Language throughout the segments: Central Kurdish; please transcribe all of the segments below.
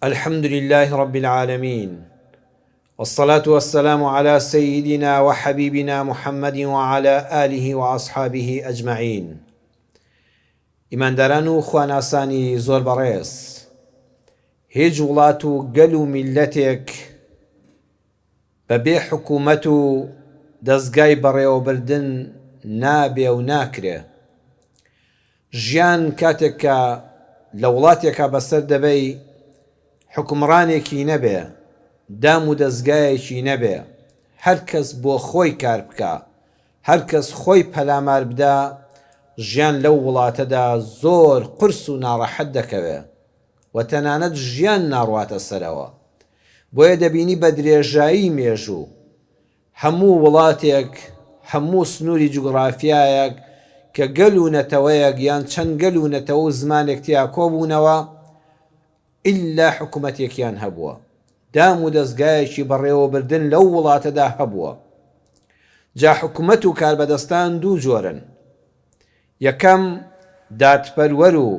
الحمد لله رب العالمين، والصلاة والسلام على سيدنا وحبيبنا محمد وعلى آله وأصحابه أجمعين. ئیمانداران و خواناسانی زۆر بەڕێز، هیچ وڵات و گەل و میلەتێک بەبێ حکوومەت و دەستگای بەڕێوەبردن نابێ و ناکرێ. ژیان کاتێک کە لە وڵاتێکا بەسەر دەبەی حکومڕانێکی نەبێ، دام و دەستگایەکی نەبێ، هەر کەس بۆ خۆی کار بکە، هەر کەس خۆی پەلامار بدە، ژیان لەو وڵاتەدا زۆر قرس و ناڕەحەت دەکەوێ و تەنانەت ژیان ناڕواتە سەرەوە. بۆیە دەبینی بە درێژایی مێژوو هەموو وڵاتێک، هەموو سنووری جوگرافیایەک کە گەل و نەتەوەیەک یان چەند گەل و نەتەوە و زمانێک تیا کۆبوونەوە، ئیلا حکوومەتێکیان هەبووە، دام و دەستگایەکی بەڕێوەبردن لەو وڵاتەدا هەبووە. جا حکوومەت و کاربەدەستان دوو جۆرن. یەکەم دادپەروەر و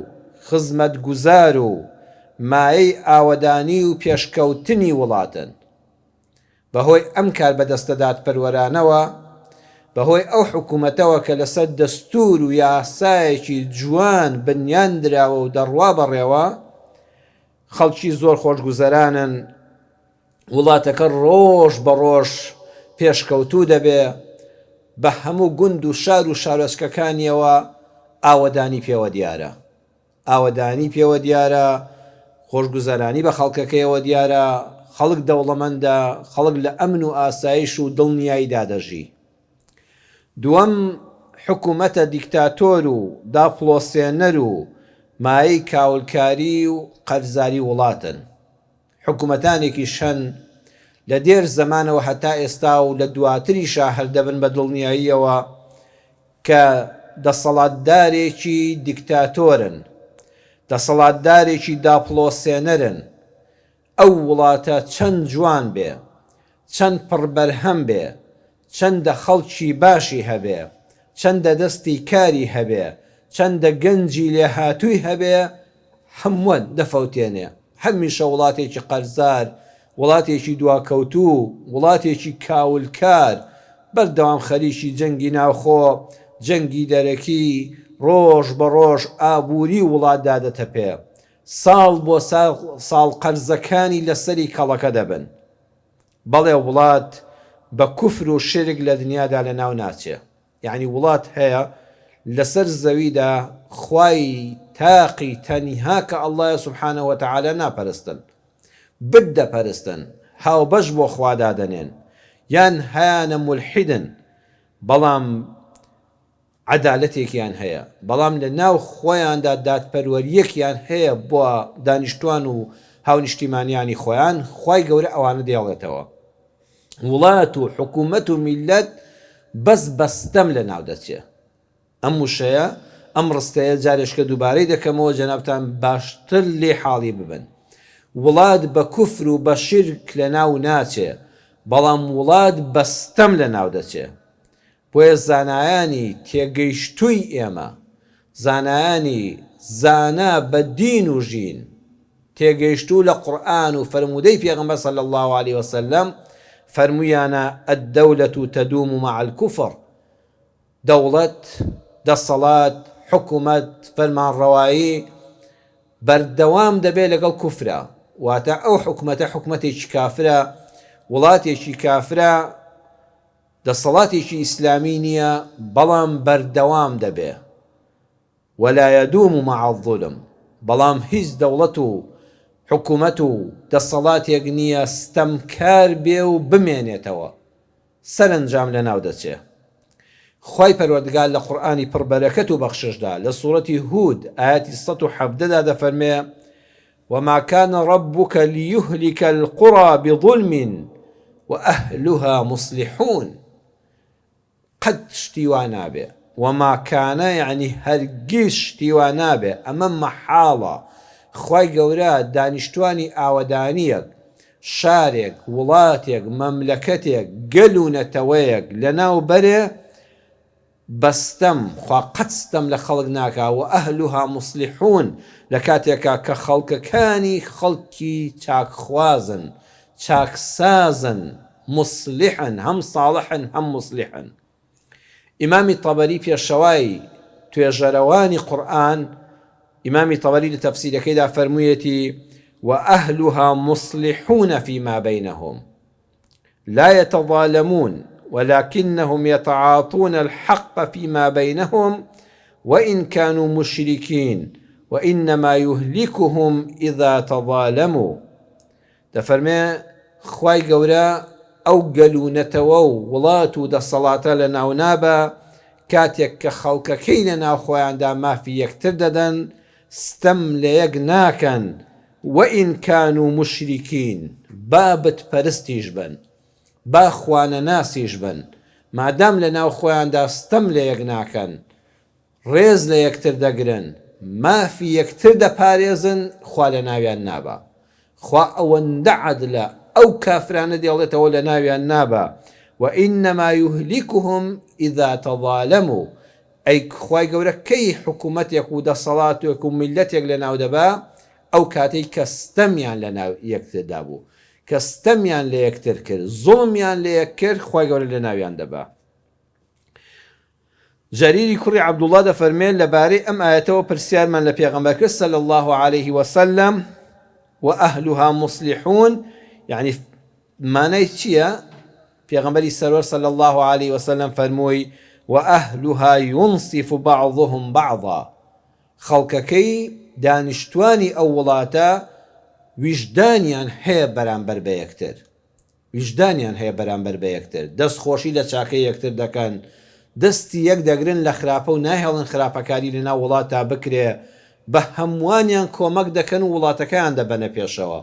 خزمەتگوزار و مایەی ئاوەدانی و پێشکەوتنی وڵاتن. بەهۆی ئەم کاربەدەستە دادپەروەرانەوە، بەهۆی ئەو حکوومەتەوە کە لەسەر دەستور و یاسایەکی جوان بنیان دراوە و دەڕوا بەڕێوە، خەڵکی زۆر خۆشگوزەرانن، وڵاتەکە ڕۆژ بە ڕۆژ پێشکەوتوو دەبێ، بە هەموو گوند و شار و شارۆچکەکانیەوە ئاوەدانی پێوە دیارە، ئاوەدانی پێوە دیارە، خۆشگوزەرانی بە خەڵکەکەیەوە دیارە، خەڵک دەوڵەمەندە، خەڵک لە ئەمن و ئاسایش و دڵنیاییدا دەژی. دووەم حکوومەتە دیکتاتۆر و داپڵۆسێنەر و مایەی کاولکاری و قەرزاری وڵاتن. حکوومەتانێکی شەن لە دێر زەمانەوە هەتا ئێستا و لە دواتریشا هەردەبن بە دڵنیاییەوە کە دەسەڵاتدارێکی دیکتاتۆرن، دەسەڵاتدارێکی داپڵۆسێنەرن. ئەو وڵاتە چەند جوان بێ، چەند پڕبەرهەم بێ، چەندە خەڵکی باشی هەبێ، چەندە دەستی کاری هەبێ، چەندە گەنجی لێهاتووی هەبێ، هەمووان دەفەوتێنێ. هەمیشە وڵاتێکی قەرزار، وڵاتێکی دواکەوتوو، وڵاتێکی کاولکار، بەردەوام خەریکی جەنگی ناوخۆ، جەنگی دەرەکی، ڕۆژ بە ڕۆژ ئابووری وڵاتدا دەتەپێ، ساڵ بۆ ساڵ قەرزەکانی لەسەری کەڵەکە دەبن. بەڵێ وڵات بە کوفر و شرک لە دنیادا لە ناو ناچێ. یعنی وڵات هەیە لەسەر زەویدا خوای تاقی تەنیها کە ئەڵڵایە سوبحانەهو وەتەعالا ناپەرستن، بدەپەرستن، هاوبەش بۆ خوا دادەنێن، یان هەیانە مولحیدن، بەڵام عەدالەتێکیان هەیە، بەڵام لە ناو خۆیاندا دادپەروەریەکیان هەیە بۆ دانیشتوان و هاونیشتیمانیانی خۆیان، خوای گەورە ئەوانە دێڵێتەوە. وڵات و حکوومەت و میلەت بەس بەستەم لە ناو دەچێ. ئەم وشەیە، ئەم ڕستەیە جارێشکە دووبارەی دەکەمەوە جەنابتان باشتر لێ حاڵی ببن. وڵات بە کوفر و بە شرک لە ناو ناچێ، بەڵام وڵات بەستەم لە ناو دەچێ. بۆیە زانایانی تێگەیشتووی ئێمە، زانایانی زانا بە دین و ژین، تێگەیشتوو لە قورئان و فەرموودەی پێغەمبەر صلی الله عليه وسلم، فەرموویانە الدەولەة تەدوم مع الكفر. دەوڵەت، دەسەڵات، حکوومەت، فەرمانڕەوایی بەردەوام دەبێت لەگەڵ کوفرە، واتە ئەو حکوومەتە حکوومەتێکی کافرە، وڵاتێکی کافرە، دەسەڵاتێکی ئیسلامی نییە، بەڵام بەردەوام دەبێ. ولا يدوم مع الظلم. بەڵام هیچ دەوڵەت و حکوومەت و دەسەڵاتێک نییە ستەمکار بێ و بمێنێتەوە، سەرنجام لە ناو دەچێ. خوای پەروەردگار لە قورئانی پڕبەرەکەت و بەخششدا لە سوورەتی هود ئاەتی 117 دەفەرمێ: وما كان ربك ليهلك القرى بظلم وأهلها مصلحون. قد شتیوانابێ، وما كان يعني هەرگیز شتیوانابێ، ئەمە مەحاڵە. خوای گەورە دانیشتوانی ئاوەدانیەک، شارێک، وڵاتێک، مەملەکەتێک، گەل و نەتەوەیەک لە ناو بەرێ بەستەم خوا قەت ستەم لە خەڵک ناکا و ئەهلوها مصلحون لە کاتێکا کە خەڵکەکانی خەڵکی چاکخوازن چاکسازن مصلحن هەم ساڵحن هەم مصلحن. ئیمامی تەبەری پێشەوای توێژەرەوانی قورئان ئیمامی تەبەری لە تەفسیرەکەیدا فەرموویەتی وأهلها مصلحون فيما بينهم لا يتظالمون ولكنهم يتعاطون الحق فيما بينهم وإن كانوا مشركين وإنما يهلكهم إذا تظالموا. دفرمي خواي قورا أو قلونتوا ولاتو دا صلاة لنا ونابا كاتيك كخلق كيننا أخوي عندها ما في يكترددا ستم ليقناكا وإن كانوا مشركين بابت پرستيش بن با خوانا ناسيش بن ما دام لنا أخوي دا ستم ليقناكا ريز ليكتردقرن ما في يكترد باريزن خوالنا ويان نابا خوا أوان عدل أو كافران ديالته ولا ويان نابا وإنما يهلكهم إذا تظالموا أي خواي قولة كي حكومتك ودا صلاتك وملتك لنا ودبا أو كاتي كستميان لنا يكتدابو كستميان ليكتركر ظلميان ليكر خواي قولة لنا ويان دبا. جريري كري عبد الله دا فرمين لباري أم آياته برسيار من لبيغمبر صلى الله عليه وسلم وأهلها مصلحون يعني معنى چيا پیغمبری سرور صلى الله عليه وسلم فرموي وأهلها ينصف بعضهم بعضا خلقكي دانشتواني أولاتا وجدانيان هي برانبر بيكتر وجدانيان هي برانبر بيكتر دست خوشي لچاكي يكتر دكان دستی یەک دەگرن لە خراپە و ناهێڵن خراپەکاری لەنا وڵاتە بکرێ بە هەمووانیان کۆمەک دەکەن و وڵاتەکەیان دەبەنە پێشەوە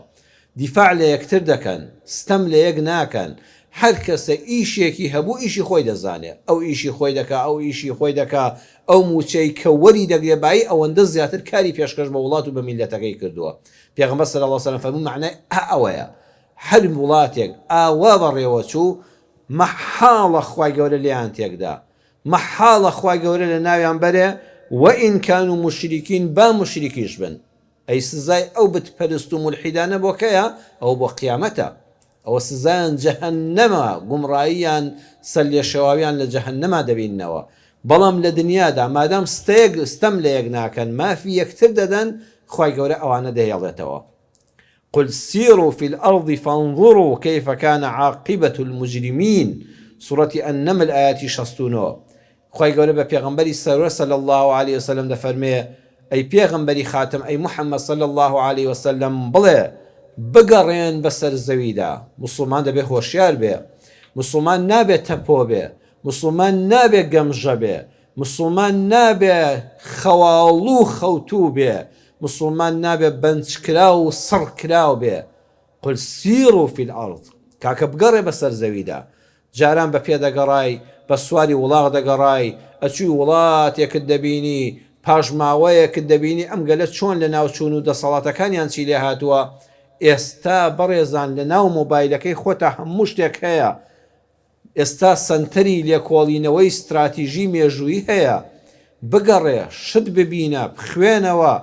دیفاع لە یەکتر دەکەن ستەم لە یەک ناکەن هەر کەسە ئیشێکی هەبوو ئیشی خۆی دەزانێ ئەو ئیشی خۆی دەکا ئەو ئیشی خۆی دەکا ئەو موچەی کە وەری دەگرێبایی ئەوەندە زیاتر کاری پێشکەش بە وڵات و بە میلەتەکەی کردووە. پێغەمبەر صلی الله علیه وسلم فەرمووی معنای ئەوەیە هەر وڵاتێک ئاوا بەڕێوەچوو مەحاڵە خوای گەورە لێیان تێکدا محال أخوة قولة لناويان بري وإن كانوا مشركين با مشركيش بن أي سزاي أو بتپرستو ملحدان بوكيا أو بو قيامتا أو سزايان جهنم قمرائيان سلي شواويان لجهنم دبين نوا بلام لدنيا دا مادام استم ليقناكن ما في يكتر ددن خواي قولة أوانا ده ياليتوا قل سيروا في الأرض فانظروا كيف كان عاقبة المجرمين سورة النمل آياتي 69. خواهی گەورە بە پێغەمبەری سەرور صلی الله عليه وسلم دەفەرمێ ئەی پێغەمبەری خاتم ئەی محەممەد صلی الله عليه وسلم بڵێ بگەڕێن بەسەر زەویدا موسڵمان دەبێ هۆشیار بێ موسڵمان نابێت تەپۆ بێ موسڵمان نابێ گەمژە بێ موسڵمان نابێ خەواڵ و خەوتوو بێ موسڵمان نابێ بەنجکرا و سڕکراو بێ قل سیروا فی الأرض کاکە بگەڕێ بەسەر زەویدا جاران بە پێدەگەڕای بە سواری وڵاغ دەگەڕای ئەچووی وڵاتێکت دەبینی پاژماوەیەکت دەبینی ئەم گەلە چۆن لە ناو چوون و دەسەڵاتەکانیان چی لێ هاتووە. ئێستا بەڕێزان لە ناو مۆبایلەکەی خۆتە هەموو شتێک هەیە ئێستا سنتەری لێکۆڵینەوەی استراتیژی مێژووی هەیە بگەڕێ شت ببینە بخوێنەوە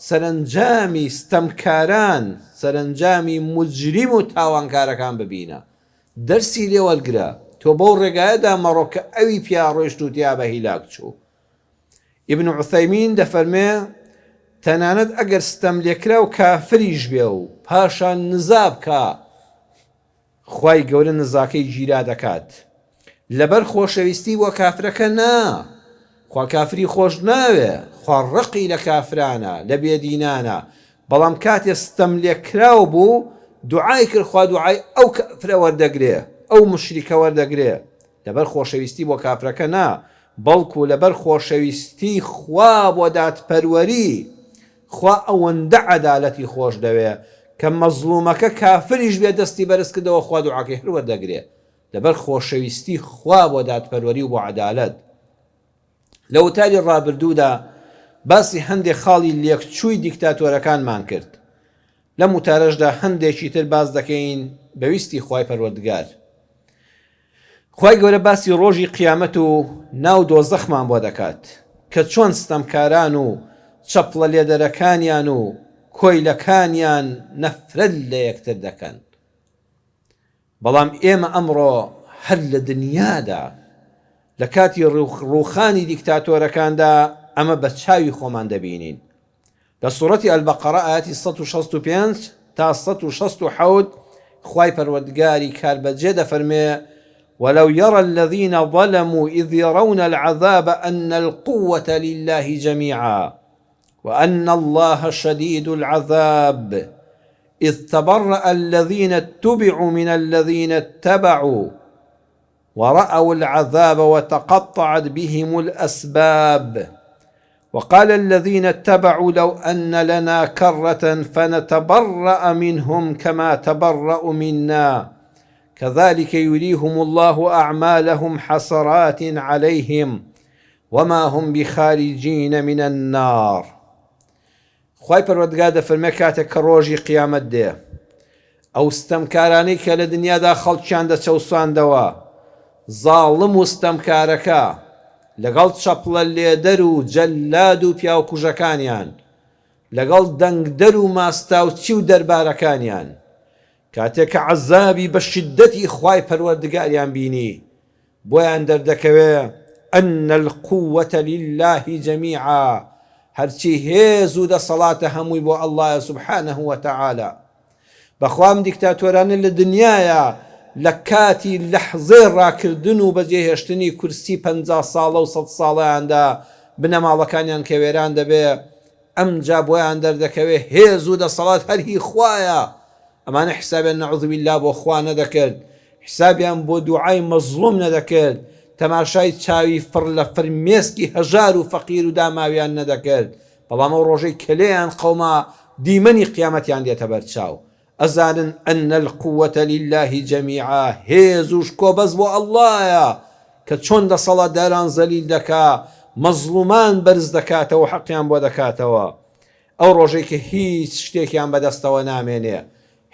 سەرنجامی ستەمکاران سەرنجامی مجریم و تاوانکارەکان ببینە دەرسی لێ وەرگرە تۆ بەو ڕێگایەدا مەڕۆکە ئەوی پیا ڕۆیشت و تیا بە هیلاک چوو. ئیبن عوثەیمین دەفەرمێ تەنانەت ئەگەر ستەم لێکرا و کافریش بێ و پاشان نزا بکە خوای گەورە نزاکەی گیرا دەکات لەبەر خۆشەویستی بۆ کافرەکە نا خوا کافری خۆش ناوێ خوا ڕقی لە کافرانە لە بێدینانە بەڵام کاتێ ستەم لێکراو بوو دوعای کرد خوا دوعای ئەو کافرە وەردەگرێ ئەو مشریکە وەردەگرێ لەبەر خۆشەویستی بۆ کافرەکە نا بەڵکو لەبەر خۆشەویستی خوا بۆ دادپەروەری خوا ئەوەندە عەدالەتی خۆش دەوێ کە مەزلومەکە کافریش بێ دەستی بەرز کردەوە خوا دوعاکەی هەر وەردەگرێ لەبەر خۆشەویستی خوا بۆ دادپەروەری و بۆ عەدالەت. لە وتاری ڕابردوودا باسی هەندێک خاڵی لێکچووی دیکتاتۆرەکانمان کرد. لەم وتارەشدا هەندێکی تر باز دەکەین بەویستی خوای پەروەردگار. خوای گەورە باسی ڕۆژی قیامەت و ناو دۆزەخمان بۆ دەکات کە چۆن ستەمکاران و چەپڵە لێدەرەکانیان و کۆیلەکانیان نەفرەت لە یەکتر دەکەن. بەڵام ئێمە ئەمڕۆ هەر لە دنیادا لە کاتی ڕووخانی دیکتاتۆرەکاندا ئەمە بە چاوی خۆمان دەبینین. لە سوورەتی ئەلبەقەرە ئاەتی 165 تا 167 خوای پەروەردگاری کاربەجێ دەفەرمێ ولو يرى الذين ظلموا إذ يرون العذاب أن القوة لله جميعا وأن الله شديد العذاب إذ تبرأ الذين اتبعوا من الذين اتبعوا ورأوا العذاب وتقطعت بهم الأسباب وقال الذين اتبعوا لو أن لنا كرة فنتبرأ منهم كما تبرأوا منا كذلك يريهم الله أعمالهم حسرات عليهم وما هم بخارجين من النار. خوای پەروەردگار دەفەرمێ کاتێک کە ڕۆژی قیامەت دێ ئەو ستەمکارانەی کە لە دنیادا خەڵکیان دەچەوساندەوە زاڵم و ستەمکارەکە لەگەڵ چەپڵە لێدەر و جەلاد و پیاوکوژەکانیان لەگەڵ دەنگدەر و ماستاوچی و دەربارەکانیان کاتێک کە عەزابی بە شیدەتی خوای پەروەردگاریان بینی بۆیان دەردەکەوێ ئەن القووەتە لله جەمیعا هەرچی هێز و دەسەڵاتە هەمووی بۆ ئەڵڵایە سوبحانەه وتەعالا. بەخوام دیکتاتۆرانە لە دنیایە لە کاتی لەحزەی ڕاکردن و بەجێهێشتنی کورسی 50 ساڵە و 100 ساڵەیاندا بنەماڵەکانیان کە وێران دەبێ ئەمجا بۆیان دەردەکەوێ هێز و دەسەڵات هەر هی خوایە. ئەمانە حسابیان نەعوذ بالله بۆ خوا نەدەکرد، حسابیان بۆ دوعای مەزلوم نەدەکرد، تەماشای چاوی پڕ لە فرمێسکی هەژار و فەقیر و داماویان نەدەکرد. بەڵام ئەو ڕۆژەی کلێیان قەوما دیمەنی قیامەتیان دێتە بەرچاو ئەزانن ئەن القووەتە لله جەمیعا هێز و شکۆبەز بۆ ئەڵڵایە کە چۆن دەسەڵاتداران زەلیل دەکا مەزلومان بەرز دەکاتەوە حەقیان بۆ دەکاتەوە. ئەو ڕۆژەی کە هیچ شتێکیان بەدەستەوە نامێنێ،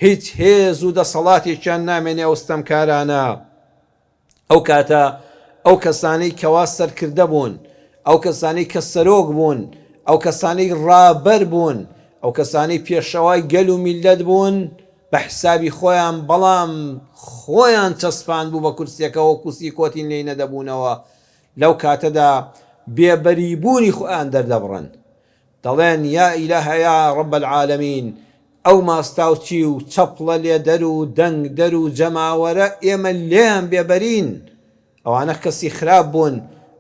هیچ هێز و دەسەڵاتێکیان نامێنێ ئەو ستەمکارانە. ئەو کاتە ئەو کەسانەی کەوا سەرکردە بوون، ئەو کەسانەی کە سەرۆک بوون، ئەو کەسانەی ڕابەر بوون، ئەو کەسانەی پێشەوای گەل و میلەت بوون بە حسابی خۆیان بەڵام خۆیان چەسپان بوو بە کورسیەکەەوە کوسی کۆتین لێی نەدەبوونەوە. لەو کاتەدا بێبەریبوونی خۆیان دەردەبڕن دەڵێن یا ئیلەهە یا ڕەب العالەمین ئەو ماستاوچی و چەپڵە لێدەر و دەنگدەر و جەماوەرە ئێمە لێیان بێبەرین. ئەوانە کەسی خراپ بوون،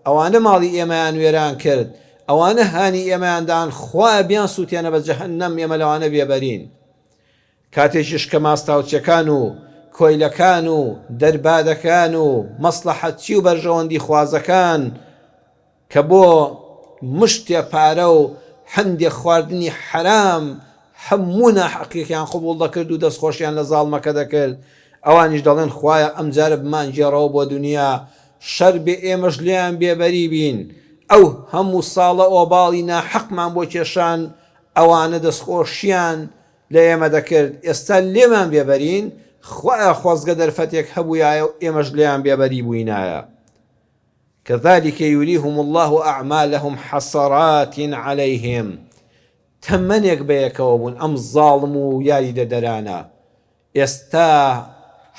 ئەوانە ماڵی ئێمەیان وێران کرد، ئەوانە هانی ئێمەیاندان خوا بیان سووتێنە بە جەهەنەم، ئێمە لەوانە بێبەرین. کاتێکیش کە ماستاوچەکان و کۆیلەکان و دەربادەکان و مەسلەحەتچی و بەرژەوەندی خوازەکان کە بۆ مشتێ پارە و هەندێک خواردنی حرام هەموو ناحەقیەکیان قبوڵ دەکرد و دەستخۆشیان لە زاڵمەکە دەکرد، ئەوانیش دەڵێن خوایە ئەمجارە بمانگێڕەوە بۆ دنیا شەر بێ ئێمەش لێیان بێبەری بین. ئەو هەموو ساڵە ئۆباڵی ناحەقمان بۆ کێشان ئەوانە دەستخۆشیان لە ئێمە دەکرد، ئێستا لێمان بێبەرین، خوایە خۆزگە دەرفەتێک هەبوویایە و ئێمەش لێیان بێبەری بووینایە. كذلك يريهم الله أعمالهم حسرات عليهم. تەمەنێک بەیەکەوە بوون ئەم زاڵم و یاری دەدەرانە، ئێستا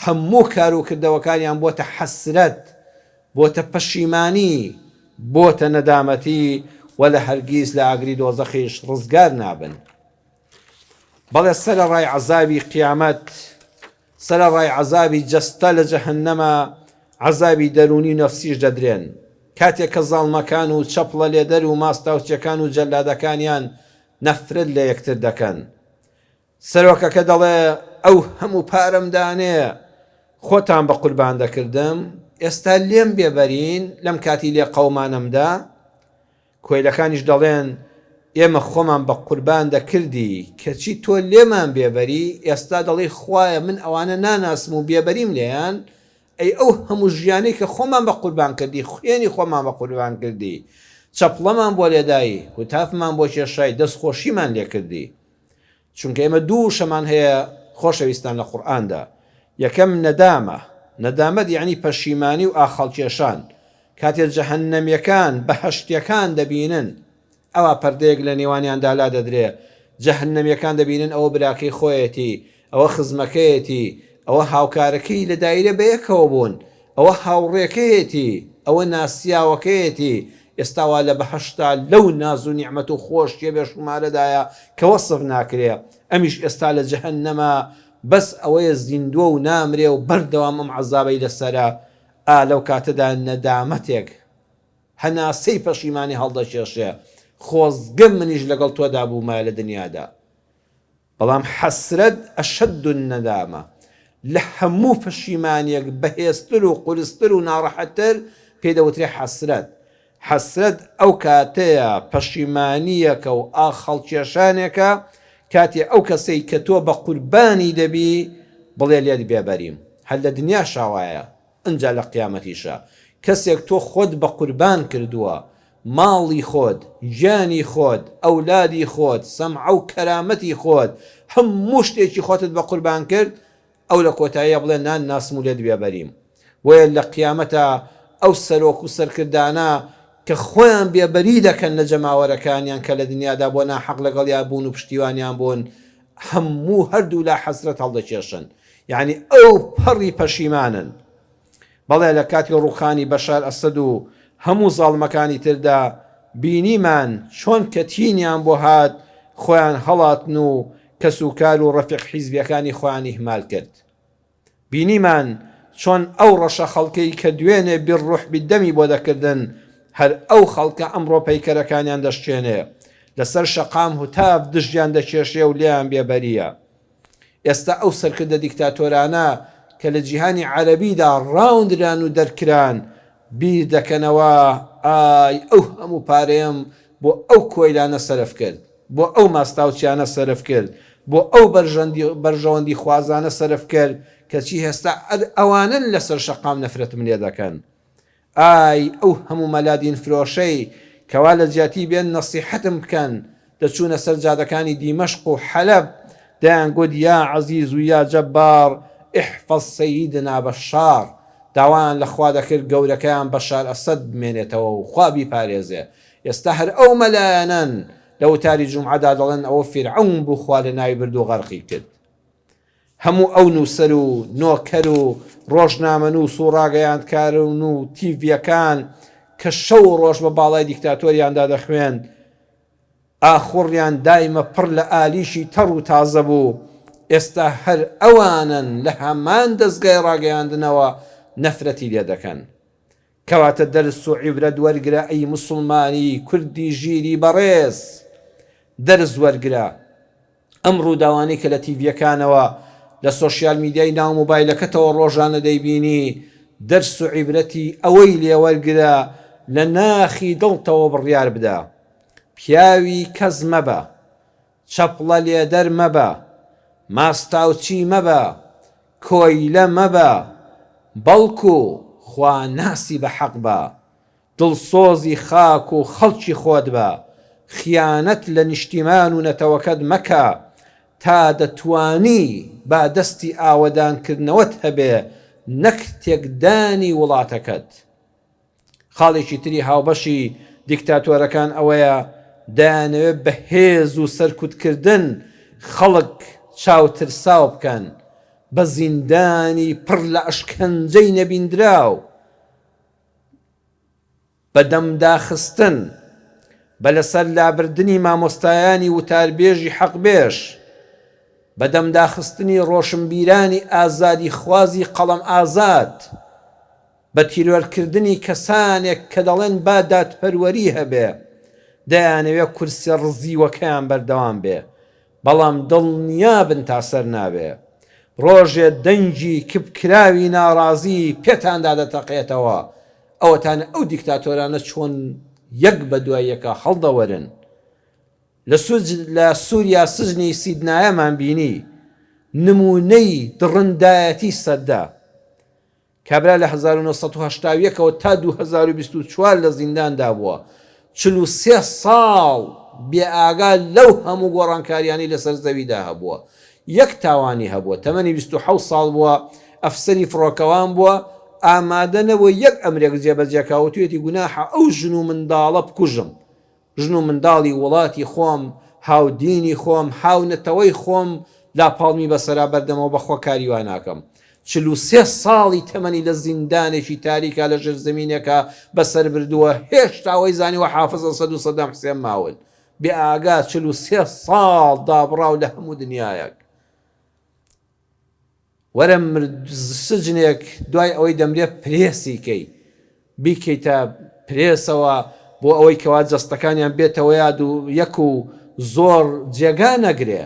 هەموو کار و کردەوەکانیان بۆتە حەسرەت، بۆتە پەشیمانی، بۆتە نەدامەتی و لە هەرگیز لە ئاگری دۆزەخیش ڕزگار نابن. بەڵێ سەرە ڕای عەزابی قیامەت، سەرە ڕای عەزابی جەستە لە جەهەنەمە عەزابی دەرونی نەفسیش دەدرێن. کاتێک کە زاڵمەکان و چەپڵە لێدەر و ماستاوچەکان و جەلادەکانیان نەفرەت لە یەکتر دەکەن. سەرۆکەکە دەڵێ ئەو هەموو پارەم دانێ خۆتان بە قوربان دەکردم، ئێستا لێم بێبەرین لەم کاتی لێ قەومانەمدا. کۆیلەکانیش دەڵێن ئێمە خۆمان بە قوربان دەکردی کەچی تۆ لێمان بێبەری، ئێستا دەڵێ خوایە من ئەوانە ناناسم و بێبەریم لێیان، ئەی ئەو هەموو ژیانەی کە خۆمان بە قوربان کردی، خوێنی خۆمان بە قوربان کردی، چەپڵەمان بۆ لێدایی، هوتافمان بۆ کێشای، دەستخۆشیمان لێ کردی. چونکە ئێمە دوو شەمان هەیە خۆشەویستان لە قورئاندا، یەکەم نەدامە، نەدامەت یعنی پەشیمانی و ئاخەڵکێشان. کاتێک جەهەنەمیەکان بەهەشتیەکان دەبینن ئەوە پەردەیەک لە نێوانیاندا لا دەدرێ. جەهەنەمیەکان دەبینن ئەوە براکەی خۆیەتی، ئەوە خزمەکەیەتی، ئەوە هاوکارەکەی لە دایرە بەیەکەوە بوون، ئەوە هاوڕێکەیەتی، ئەوە ناسیاوەکەیەتی. ئێستاوا لە بەهەشتا لەو ناز و نیعمەت و خۆشیە بێشمارەدایە کە وەسف ناکرێ. ئەمیش ئێستا لە جەهەنەمە بەس ئەوەیە زیندووە و نامرێ و بەردەوام ئەم عەزابەی لەسەرە. لەو کاتەدا نەدامەتێک هەناسەی پەشیمانی هەڵدەکێشێ. خۆزگەم منیش لەگەڵ تۆدا بوومە لە دنیادا. بەڵام حەسرەت ئەشەد النەدامە، لە هەموو پەشیمانیەک بەهێزتر و قورستر و ناڕەحەتتر پێدەوترێ حەسرەت. حەسرەت ئەو کاتەیە پەشیمانیەکە و ئاخەڵکێشانێکە کاتێ ئەو کەسەی کە تۆ بە قوربانی دەبی بڵێ لێت بێبەریم. هەر لە دنیا شاوایە، ئەنجا لە قیامەتیشە کەسێک تۆ خۆت بە قوربان کردووە، ماڵی خۆت، ژیانی خۆت، ئەولادی خۆت، سەمع و کەرامەتی خۆت، هەموو شتێکی خۆتت بە قوربان کرد، ئەو لە کۆتاییە بڵێ نان ناسم و لێت بێبەریم. وەیە لە قیامەتە ئەو سەرۆک و سەرکردانە کە خۆیان بێبەری دەکەن لە جەماوەرەکانیان کە لە دنیادا بۆ ناحەق لەگەڵیان بوون و پشتیوانیان بوون، هەموو هەردوو لا حەسرەت هەڵدەکێشن. یعنی ئەو پەڕی پەشیمانن. بەڵێ لە کاتی ڕووخانی بەشار ئەسەد و هەموو زاڵمەکانی تردا بینیمان چۆن کە تینیان بۆ هات خۆیان هەڵاتن و کەسوکار و ڕەفیق حیزبیەکانی خۆیان ئیهمال کرد. بینیمان چۆن ئەو ڕەشە خەڵکەی کە دوێنێ بیڕوح بیدەمی بۆ دەکردن هەر ئەو خەڵکە ئەمڕۆ پەیکەرەکانیان دەشتێنێ، لەسەر شەقام هوتاف دژیان دەکێشێ و لێیان بێبەریە. ئێستا ئەو سەرکردە دیکتاتۆرانە کە لە جیهانی عەرەبیدا ڕاوندران و دەرکران بیر دەکەنەوە ئای ئەو هەموو پارەیەم بۆ ئەو کۆیلانە سەرف کرد، بۆ ئەو ماستاوچیانە سەرف کرد، بۆ ئەو بەرژەوەندی خوازانە سەرف کرد کەچی هێستا ئەوانن لەسەر شەقام نەفرەتم لێ دەکەن. ئای ئەو هەموو مەلادین فرۆشەی کەوا لە جیاتی بێن نەسیحەتم بکەن دەچوونە سەر جادەکانی دیمەشق و حەلەب دەیان گوت یا عەزیز و یا جەبار احفظ سەیدنا بەشار، داوایان لە خوا دەکرد گەورەکەیان بەشار ئەسەد بمێنێتەوە و خوا بیپارێزێ. ئێستا هەر ئەو مەلایەنن لە وتاری جومعەدا دەڵێن ئەوە فیرعەون بوو خوا لە ناوی برد و غەرقی کرد. هەموو ئەو نووسەر و نۆکەر و ڕۆژنامەنووس و ڕاگەیاندکارن و تیڤیەکان کە شەو و ڕۆژ بە باڵای دیکتاتۆریاندا دەخوێن ئاخوڕیان دایمە پڕ لە ئالیشی تەڕ و تازە بوو. ئێستا هەر ئەوانن لە هەمان دەستگای ڕاگەیاندنەوە نەفرەتی لێ دەکەن. کەواتە دەرس و عیبرەت وەرگرە ئەی موسڵمانی کوردی ژیری بەڕێز، دەرس وەرگرە. ئەم ڕووداوانەی کە لە تیڤیەکانەوە لە سۆشیال میدیای ناو مۆبایلەکەتەوە ڕۆژانە دەیبینی دەرس و عیبرەتی ئەوەی لێ وەرگرە لە ناخی دڵتەوە بڕیار بدە. پیاوی کەس مەبە، چەپڵە لێدەر مەبە، ماستاوچی مەبە، کۆیلە مەبە، بەڵکو خوا ناسی بە حەق بە، دڵسۆزی خاک و خەڵکی خۆت بە، خیانەت لە نیشتیمان و نەتەوەکەت مەکە تا دەتوانی با دەستی ئاوەدانکردنەوەت هەبێ نەک تێکدانی وڵاتەکەت. خاڵێکی تری هاوبەشی دیکتاتۆرەکان ئەوەیە دەیانەوێت بە هێز و سەرکوتکردن خەڵک چاوترساو بکەن بە زیندانی پڕ لە ئەشکەنجەی نەبیندراو، بە دەمداخستن، بە لەسەر لابردنی مامۆستایانی وتاربێژی حەقبێش، بە دەمداخستنی ڕۆشنبیرانی ئازادی خوازی قەڵەم ئازاد، بە تیرۆرکردنی کەسانێک کە دەڵێن با دادپەروەری هەبێ، دەیانەوێت کورسە ڕزیوەکەیان بەردەوام بێ، بەڵام دڵنیابن تا سەر نابێ. ڕۆژێ دەنگی کبکراوی ناڕازی پێتاندا دەتەقێتەوە. ئەوەتانە ئەو دیکتاتۆرانە چۆن یەک بە دوای یەکە هەڵدەوەرن. لە سووریا سژنی سیدنایەمان بینی نمونەی دڕندایەتی سەددا. کابرا لە 1970ەوە تا 2024 لە زینداندا بووە، 43 ساڵ بێئاگا لەو هەموو گۆڕانکاریانی لەسەر زەویدا هەبووە. یەک تاوانی هەبووە، تەمەنی 27 ساڵ بووە، ئەفسەری فڕۆکەوان بووە ئامادەنەوە یەک ئەمرێک جێبەجێکاوە توێتی گوناحە ئەو ژن و منداڵە بکوژم، ژن و منداڵی وڵاتی خۆم، هاودینی خۆم، هاونەتەوەی خۆم لاپاڵمی بەسەرا بەردەمەوە بەخۆ کاریوان ناکەم. 43 ساڵی تەمەنی لە زیندانێکی تاریکا لە ژێر زەمینێکە بەسەر بردووە، هێشتاوەی زانیوە حافظ ئەسەد و سەدام حوسێن ماون بێ ئاگا 43 ساڵ دابڕاو لە هەموو دنیایەک. وەرە سجنێک دوای ئەوەی دەمرێ پرێسیکەی بیکەیتە پرێسەوە بۆ ئەوەی کەوا جەستەکانیان بێتەوە یاد و یەک و زۆر جێگا نەگرێ.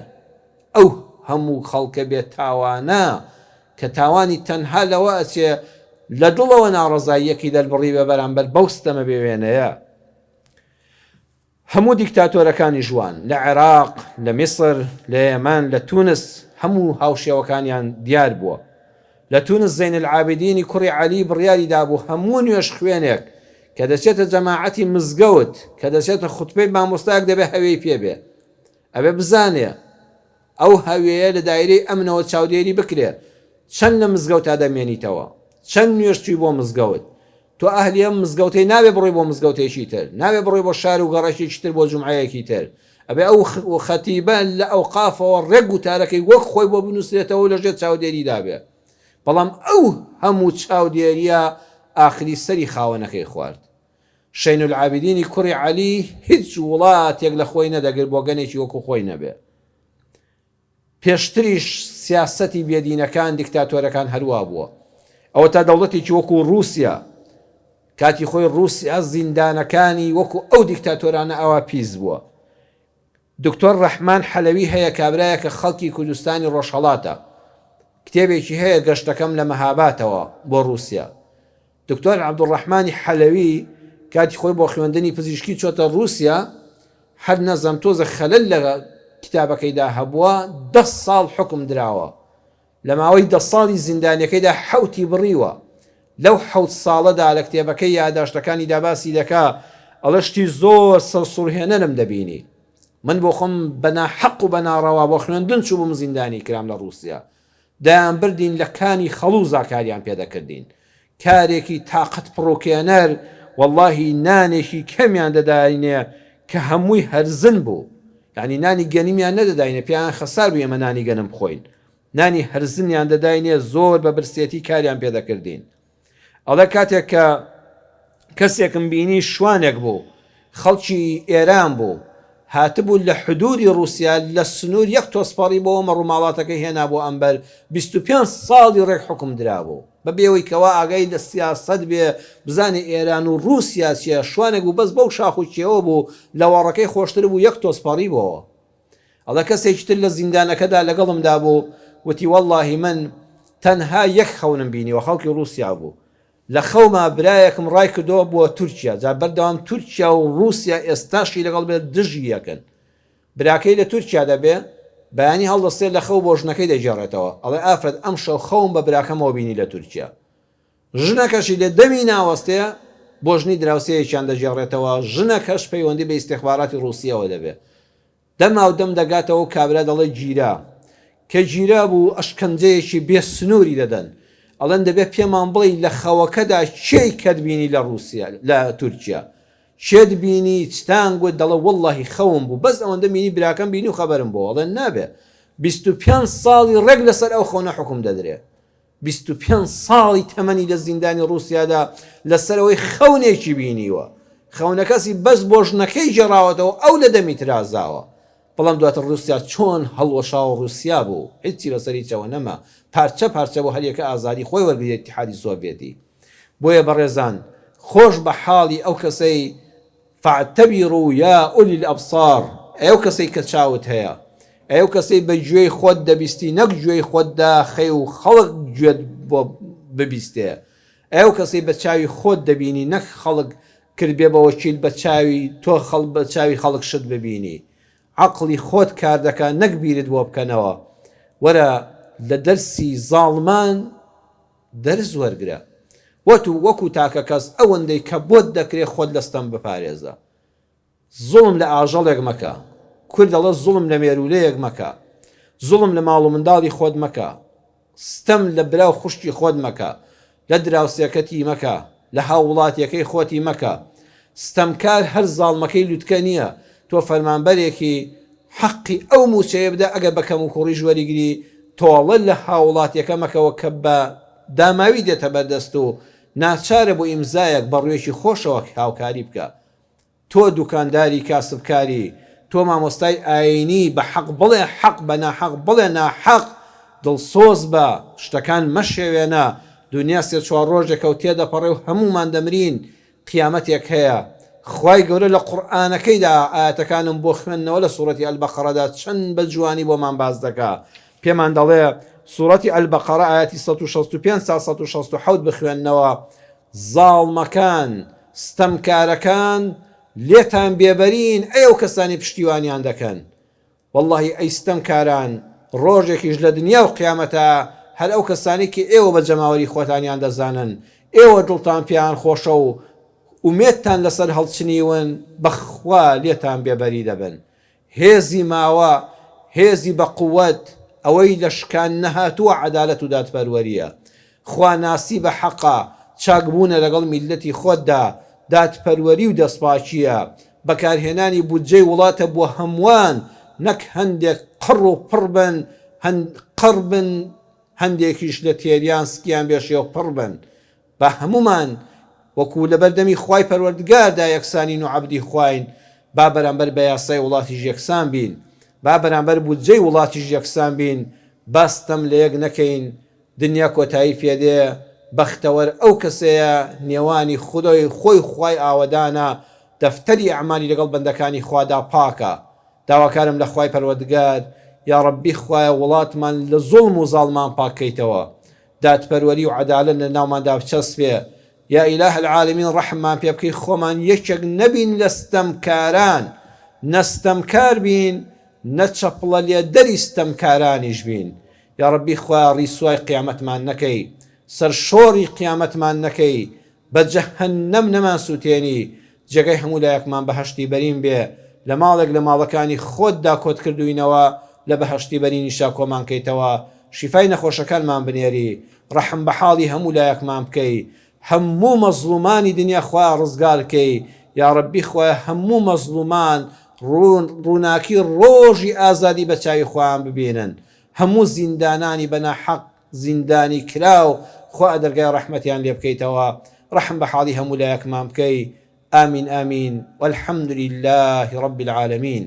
ئەو هەموو خەڵکە بێت تاوانە کە تاوانی تەنها لەوە ئەچێ لە دڵەوە ناڕەزاییەکی دەربڕی بە بەرامبەر بەوستەمە بێوێنەیە. هەموو دیکتاتۆرەکانی ژوان لە عێراق، لە میسر، لە یەمان، لە تونس هەموو هاوشێوەکانیان دیار بووە. لە تونس زەین العابدینی کوڕی عەلی بڕیاری دابوو هەموو نوێژ خوێنێک کە دەچێتە جەماعەتی مزگەوت، کە دەچێتە خوتبەی مامۆستایەک دەبێ هەوێی پێبێ، ئەبێ بزانێ ئەو هەوێیە لە دایرەی ئەمنەوە چاودێری بکرێ چەند لە مزگەوتا دەمێنیتەوە، چەند نوێژتوی بۆ مزگەوت. تۆ ئەهلی ئەم مزگەوتەی نابێ بڕۆی بۆ مزگەوتێکی تر، نابێ بڕۆی بۆ شار و گەڕەشێکی تر بۆ جومعەیەکی تر، ئەبێ ئەو خەتیبە لە ئەوقافەوە ڕێک و تارەکەی وەک خۆی بۆ بنووسێتەوە لەژێر چاودێری دابێ. بەڵام ئەو هەموو چاودێریە ئاخری سەری خاوەنەکەی خوارد. شەین العابدینی کوڕی عەلی هیچ وڵاتێک لە خۆی نەدەگرت بۆ گەنێکی وەکو خۆی نەبێ. پێشتریش سیاسەتی بێدینەکان دیکتاتۆرەکان هەروە بووە. ئەوە تا دەوڵەتێکی وەکو رووسیا کاتی خۆی رووسیا زیندانەکانی وەکو ئەو دیکتاتۆرانە ئەوە پیس بووە. دکتۆر ڕەحمان حەلەوی هەیە کابرایە کە خەڵکی کوردستانی ڕۆژهەڵاتە، کتێبێکی هەیە گەشتەکەم لە مەهاباتەوە بۆ رووسیا. دکتۆر عەبدوڕەحمانی حەلەوی کاتی خۆی بۆ خوێندنی پزیشکی چۆتە رووسیا، هەر نەزەم تۆزە خەلەل لە کتابەکەیدا هەبووە 10 ساڵ حکم دراوە. لە ماوەی 10 ساڵی زیندانیەکەیدا حەوتی بڕیوە. لەو 7 ساڵەدا لە کتێبەکەی یاداشتەکانی داباسی دەکا ئەڵەشتی زۆر سەرسوڕهێنەرم دەبینی. من بۆ خۆم بەناحەق و بەناڕەوا بۆ خوێندن چوو بووم زیندانی کرام لە رووسیا. دایان بردین لە کانی خەڵوزا کاریان پێدەکردین. کارێکی تاقەت پڕۆکێنەر واللهی نانێکی کەمیان دەداینێ کە هەمووی هەرزن بوو. یعنی نانی گەنیمیان نەدەداینێ، پێیان خەسار بوو ئێمە نانی گەنم بخۆین. نانی هەرزنیان دەداینێ، زۆر بە برسێتی کاریان پێدەکردین. ئەڵێ کاتێک کە کەسێکم بینی شوانێک بوو، خەڵکی ئێران بوو، هاتبوو لە حدودی رووسیا لە سنوور یەک تۆسپەڕی بۆەمە ڕووماڵاتەکەی هێنا بۆ ئەمبەر 25 ساڵی ڕێک حکم درابوو بە بێەوەی کەوا ئاگای لە سیاسەت بێ بزانێ ئێران و رووسیا چیە. شوانێک بوو بەس بەو شاخ و چێوە بوو لە وەڕەکەی خۆشتر بوو یەک تۆسپەڕی بۆەوە. ئەڵە کەسێکی تر لە زیندانەکەدا لەگەڵمدا بوو، وتی واللهی من تەنها یەک خەونم بینیوە، خەڵکی رووسیا بوو. لە خەوما برایەکم ڕای کردەوە بووە تورکیا، جا بەردەوام تورکیا و رووسیا ئێستاشی لەگەڵ بێت دژی یەکن. براکەی لە تورکیا دەبێ بەیانی هەڵدەستێت لە خەو بۆ ژنەکەی دەجێڕێتەوە، ئەڵێ ئافرەت ئەم شەو خەوم بە براکەمەوە بینی لە تورکیا. ژنەکەشی لێ دەمی ناوەستەیە بۆ ژنی دراوسەیەکیان دەجێڕێتەوە. ژنەکەش پەیوەندی بە ئیستیخباراتی رووسیەوە دەبێ. دەما و دەم دەگاتەوە و کابرا دەڵێ گیرا، کە گیرا بوو ئەشکەنجەیەکی بێ سنووری دەدەن. ئەڵەن دەبێت پێمان بڵێ لە خەوەکەدا چێی کەت بینی لە رووسیا لە تورکیا، چێت بینی چتان گوت؟ دەڵێ وەڵڵاهی خەوم بوو، بەس ئەوەندە بینی براکەم بینی و خەبەرم بۆ. ئەڵێن نابێ 25 ساڵی ڕێک لەسەر ئەو خەونە حکم دەدرێ. 25 ساڵی تەمەنی لە زیندانی رووسیادا لەسەرەوەی خەونێکی بینیوە. خەونەکەسی بەس بۆ ژنەکەی جێڕاوەتەوە، ئەو لە دەمی ترازاوە. بەڵام دواتر رووسیا چۆن هەڵوەشاو رووسیا بوو، هیچی لەسەری چەوە نەما، پارچە پارچە بۆ هەریەکە ئازادی خۆی وەرگرێت اتحادی سۆڤێتی. بۆیە بەڕێزان خۆش بە حاڵی ئەو کەسەی فاعتەبیڕوا یا ئولی الئەبصار، ئەو کەسەی کە چاوت هەیە، ئەو کەسەی بە گوێی خۆت دەبیستی نەک گوێی خۆتدا خەی و خەڵک گوێت بۆ ببیستێ، ئەو کەسەی بە چاوی خۆت دەبینی نەک خەڵک کردبێ بەوە چیت بە چاوی تۆ بە چاوی خەڵک شت ببینی. عقلی خۆت کار دەکا نەک بیرت بۆ بکەنەوە. وەرە لە دەرسی زاڵمان دەرز وەرگرە. وەکو تاکە کەس ئەوەندەی کە بۆت دەکرێت خۆت لەستەم بپارێزە. زوڵم لە ئاژەڵێک مەکە، کورد دەڵێ زوڵم لە مێرولەیەک مەکە، زوڵم لە ماڵ و منداڵی خۆت مەکە. ستەم لە براو خوشتی خۆت مەکە، لە دراوسێکەتی مەکە، لە هاوڵاتیەکەی خۆتی مەکە. ستەمکار هەر زاڵمەکەی لوتکە نییە. تۆ فەرمانبەرێکی حەقی ئەو موچەیە بدە ئەگەر بەکەم و کوڕی ژوەریگری تۆڵە لە هاوڵاتیەکە مەکەوە کە بە داماوی دێتە بەردەست و ناچارە بۆ ئیمزایەک بە ڕوێکی خۆشەوە هاوکاری بکە. تۆ دوکانداری کاسبکاری، تۆ مامۆستای ئاینی بە حەق بڵێ حەق بە ناحەق بڵێ ناحەق، دڵسۆز بە شتەکان مەشێوێنە. دنیا سێ چوار ڕۆژێکە و تێدەپەڕێ و هەمومان دەمرین، قیامەتێک هەیە. خوای گەورە لە قورئانەکەیدا ئاەتەکانم بۆ خوێندنەوە لە سوورەتی ئەلبەقەرەدا چەند بە جوانی بۆمان باز دەکا. پێمان دەڵێ سوورەتی ئەلبەقەرە ئاەتی 165 تا 167 بخوێندنەوە، زاڵمەکان ستەمکارەکان لێتان بێبەرین ئەو کەسانی پشتیوانیان دەکەن. واللهی ئەی ستەمکاران، ڕۆژێکیش لە دنیا و قیامەتە هەر ئەو کەسانی کە ئێوە بە جەماوەری خۆتانیان دەزانن، ئێوە دڵتان پێیان خۆشە و ئومێدتان لەسەر هەڵچنیون، بەخوا لێتان بێبەری دەبن. هێزی ماوە، هێزی بە قووەت، ئەوەی لە شکان نەهاتووە عەدالەت و دادپەروەریە. خوا ناسی بە حەقا، چاکبوونە لەگەڵ میلەتی خۆتدا، دادپەروەری و دەستپاچیە. بەکارهێنانی بودجەی وڵاتە بۆ هەمووان، نەک هەندێک قڕ و پڕ بن، قڕ بن هەندێکیش لە تێریان سکیان بێشێ و پڕ بن. بە هەمومان وەکو لە بەردەمی خوای پەروەردگاردا یەکسانین و عەبدی خواین. با بەرامبەر بە یاسای وڵاتیش یەکسان بین، با بەرامبەر بودجەی وڵاتیش یەکسان بین. باستەم لە یەک نەکەین. دنیا کۆتایی پێدێ، بەختەوەر ئەو کەسەیە نێوانی خودۆی خۆی خوای ئاوەدانە، دەفتەری ئەعمالی لەگەڵ بەندەکانی خوادا پاکە. داواکارم لە خوای پەروەردگار، یا ڕەبی خوایە وڵاتمان لە زوڵم و زاڵمان پاکەیتەوە، دادپەروەری و عەدالەت لە ناوماندا بچەسبێ. یا ئیلاه العالمین ڕەحممان پێ بکەی، خۆمان یەکێک نەبین لە ستەمکاران، نەستەمکار بین، نەچەپڵە لێدەری ستەمکارانیش بین. یا ڕەبی خوایە ڕیسوای قیامەتمان نەکەی، سەرشۆڕی قیامەتمان نەکەی، بە جەهەنەم نەمان سووتێنی، جێگەی هەموو لایەکمان بەهەشتی بەرین بێ. لە ماڵێک لە ماڵەکانی خۆتدا کۆت کردوینەوە، لە بەهەشتی بەرینیشا کۆمان کەیتەوە. شیفای نەخۆشەکانمان بنێری، ڕەحم بە حاڵی هەموو لایەکمان بکەی. هەموو مەزلومانی دنیا خوایە ڕزگار بکەی. یا ڕەبی خوایە هەموو مەزلومان ڕووناکی ڕۆژی ئازادی بە چاوی خۆیان ببینن. هەموو زیندانانی بەناحەق زیندانی کراو خوا دەرگای ڕەحمەتیان لێ بکەیتەوە. ڕەحم بە حاڵی هەموو لایەکمان بکەی. آمین آمین والحمد لله رب العالمين.